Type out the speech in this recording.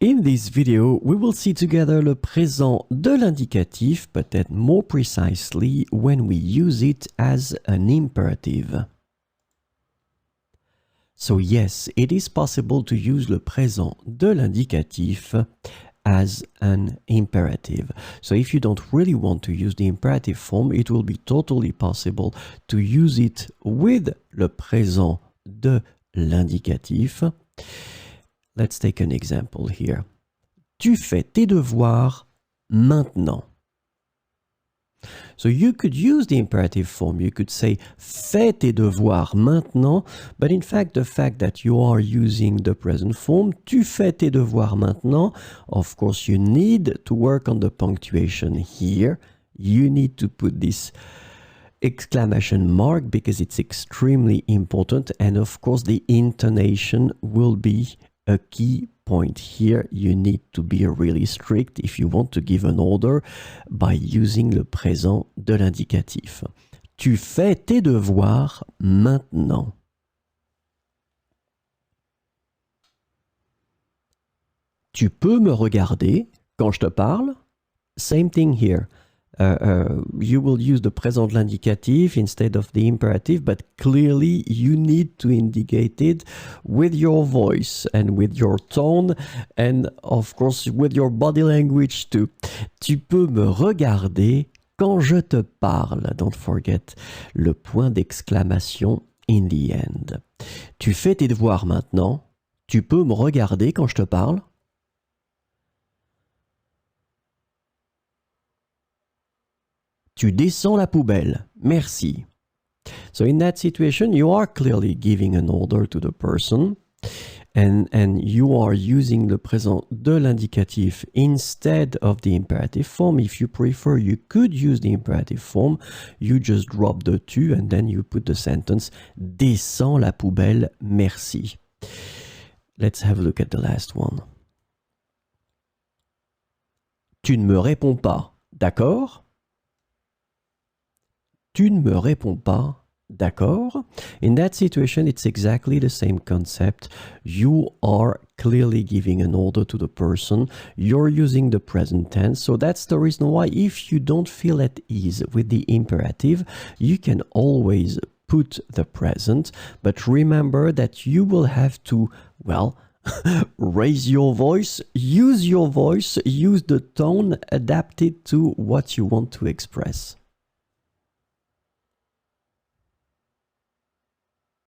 In this video, we will see together le présent de l'indicatif, peut-être more precisely when we use it as an imperative. So yes, it is possible to use le présent de l'indicatif as an imperative. So if you don't really want to use the imperative form, it will be totally possible to use it with le présent de l'indicatif. Let's take an example here. Tu fais tes devoirs maintenant. So you could use the imperative form. You could say fais tes devoirs maintenant, but in fact the fact that you are using the present form, tu fais tes devoirs maintenant, of course you need to work on the punctuation here. You need to put this exclamation mark because it's extremely important, and of course the intonation will be a key point here. You need to be really strict if you want to give an order by using le présent de l'indicatif. Tu fais tes devoirs maintenant. Tu peux me regarder quand je te parle. Same thing here. You will use the présent de l'indicatif instead of the imperative, but clearly you need to indicate it with your voice and with your tone and of course with your body language too. Tu peux me regarder quand je te parle. Don't forget le point d'exclamation in the end. Tu fais tes devoirs maintenant. Tu peux me regarder quand je te parle. Tu descends la poubelle. Merci. So in that situation, you are clearly giving an order to the person and you are using the présent de l'indicatif instead of the imperative form. If you prefer, you could use the imperative form. You just drop the tu and then you put the sentence descends la poubelle. Merci. Let's have a look at the last one. Tu ne me réponds pas. D'accord? Tu ne me réponds pas, d'accord? In that situation, it's exactly the same concept. You are clearly giving an order to the person. You're using the present tense. So that's the reason why if you don't feel at ease with the imperative, you can always put the present. But remember that you will have to, well, raise your voice, use the tone, adapt it to what you want to express.